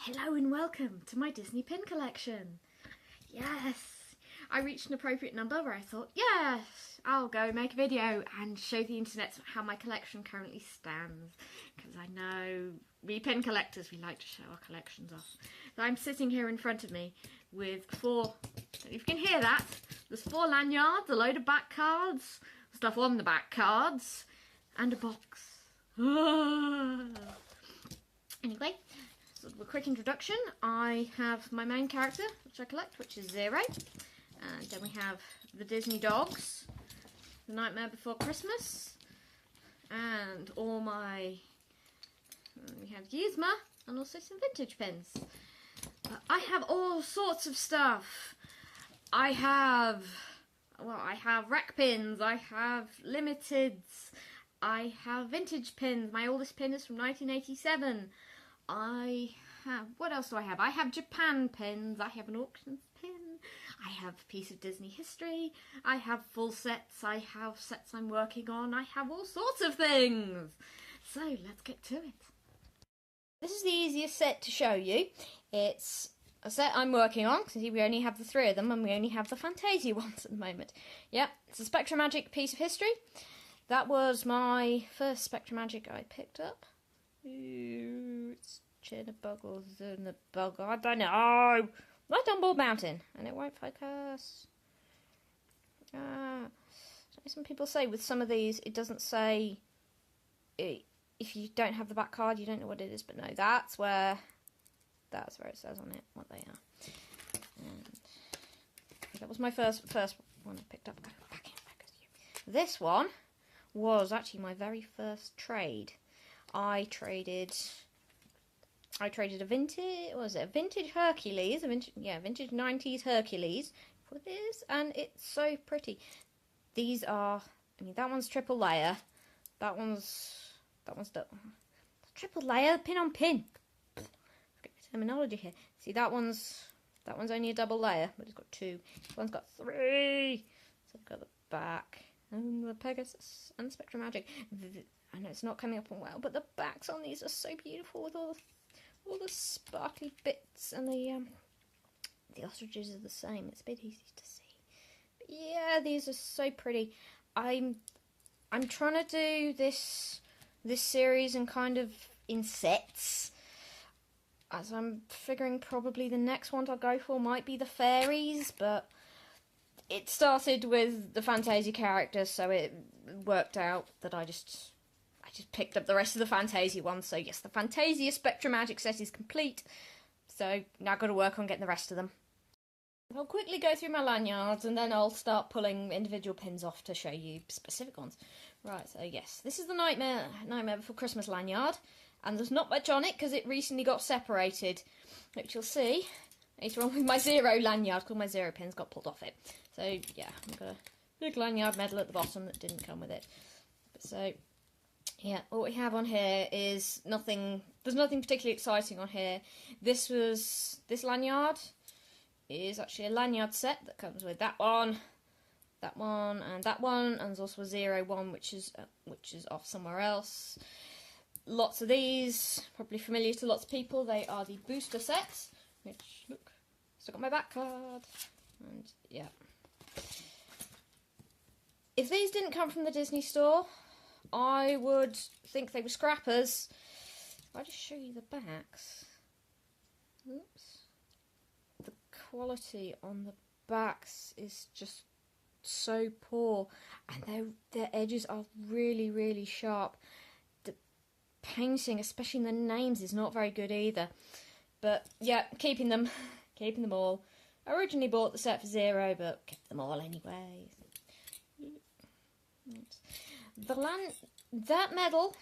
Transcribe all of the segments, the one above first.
Hello and welcome to my Disney pin collection. Yes, I reached an appropriate number where I thought, yes, I'll go make a video and show the internet how my collection currently stands. Because I know we pin collectors, we like to show our collections off. So I'm sitting here in front of me with four, if you can hear that, there's 4 lanyards, a load of back cards, stuff on the back cards, and a box. Anyway, sort of a quick introduction. I have my main character, which I collect, which is Zero. And then we have the Disney dogs, The Nightmare Before Christmas, and all my... we have Yzma, and also some vintage pins. But I have all sorts of stuff. I have rec pins, I have limiteds, I have vintage pins. My oldest pin is from 1987. I have, what else do I have? I have Japan pins, I have an auctions pin, I have a piece of Disney history, I have full sets, I have sets I'm working on, I have all sorts of things. So let's get to it. This is the easiest set to show you. It's a set I'm working on, because we only have the 3 of them and we only have the Fantasia ones at the moment. Yep, it's a Spectra Magic piece of history. That was my first Spectra Magic I picked up. Ooh, it's Chinnabuggles in the bug. I don't know. Right on Bald Mountain, and it won't focus. Some people say with some of these, it doesn't say. If you don't have the back card, you don't know what it is. But no, that's where it says on it what they are. And that was my first one I picked up. Back in. This one was actually my very first trade. I traded a vintage, what was it, a vintage Hercules, vintage 90s Hercules for this, and it's so pretty. These are, I mean, that one's triple layer, that one's triple layer, pin on pin. Forget the terminology here. See, that one's only a double layer, but it's got 2. This one's got 3. So I've got the back, and the Pegasus, and Spectra Magic. I know it's not coming up on well, but the backs on these are so beautiful with all the sparkly bits, and the ostriches are the same. It's a bit easy to see. But yeah, these are so pretty. I'm trying to do this series and kind of in sets, as I'm figuring probably the next one I'll go for might be the fairies, but it started with the Fantasia characters, so it worked out that I just picked up the rest of the Fantasia ones. So yes, the Fantasia Spectra Magic set is complete. So now I've got to work on getting the rest of them. I'll quickly go through my lanyards and then I'll start pulling individual pins off to show you specific ones. Right, so yes, this is the Nightmare Before Christmas lanyard. And there's not much on it because it recently got separated, which you'll see later on with my Zero lanyard, because my Zero pins got pulled off it. So yeah, I've got a big lanyard medal at the bottom that didn't come with it. So yeah, what we have on here is nothing. There's nothing particularly exciting on here. This lanyard is actually a lanyard set that comes with that one, and that one, and there's also a 0 one which is off somewhere else. Lots of these, probably familiar to lots of people. They are the booster sets, which look, still got my back card, and yeah. If these didn't come from the Disney store, I would think they were scrappers. If I just show you the backs, oops, the quality on the backs is just so poor, and their edges are really, really sharp. The painting, especially in the names, is not very good either. But yeah, keeping them all. I originally bought the set for 0, but kept them all anyway. That medal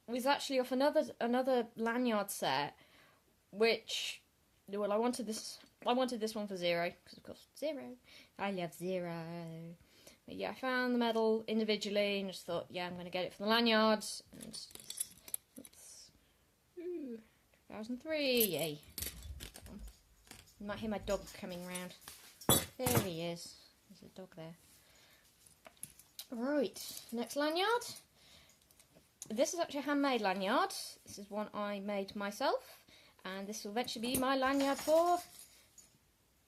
was actually off another lanyard set, which, well, I wanted this one for 0, because of course 0. I love 0. But yeah, I found the medal individually and just thought, yeah, I'm going to get it for the lanyards. And it's 2003, yay. You might hear my dog coming round. There he is. There's a dog there. Right, next lanyard. This is actually a handmade lanyard. This is one I made myself, And this will eventually be my lanyard for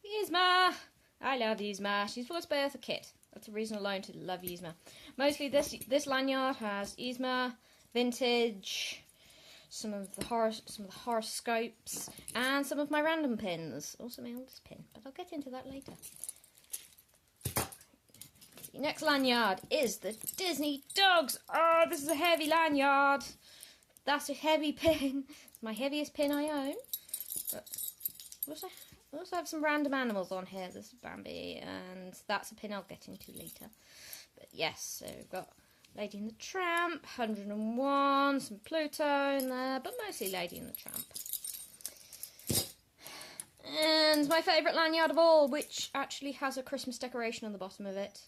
Yzma. I love Yzma. She's Force by Eartha Kit. That's a reason alone to love Yzma. Mostly this lanyard has Yzma, vintage, some of the horoscopes, and some of my random pins. Also my oldest pin, but I'll get into that later. The next lanyard is the Disney Dogs. Oh, this is a heavy lanyard. That's a heavy pin. It's my heaviest pin I own. But I also have some random animals on here. This is Bambi, and that's a pin I'll get into later. But yes, so we've got Lady and the Tramp, 101, some Pluto in there, but mostly Lady and the Tramp. And my favourite lanyard of all, which actually has a Christmas decoration on the bottom of it.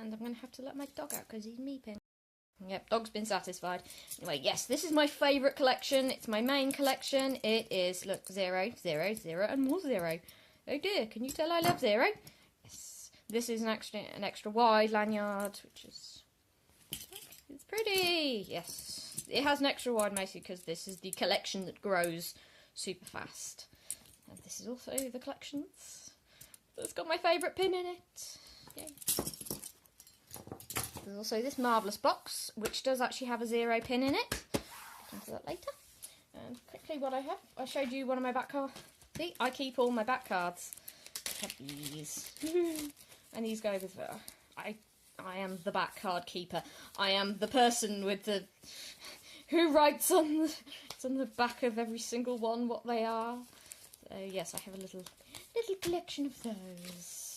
And I'm going to have to let my dog out because he's meeping. Yep, dog's been satisfied. Anyway, yes, this is my favourite collection. It's my main collection. It is, look, 0, 0, 0, and more 0. Oh dear, can you tell I love 0? Yes. This is an extra wide lanyard, which is... It's pretty! Yes. It has an extra wide mostly because this is the collection that grows super fast. And this is also the collection that's got my favourite pin in it. Yay. There's also this marvellous box, which does actually have a 0 pin in it. Get into that later. And quickly what I have, I showed you one of my back cards. See, I keep all my back cards. I have these. And these go with, I am the back card keeper. I am the person with the, who writes on the back of every single one what they are. So yes, I have a little collection of those.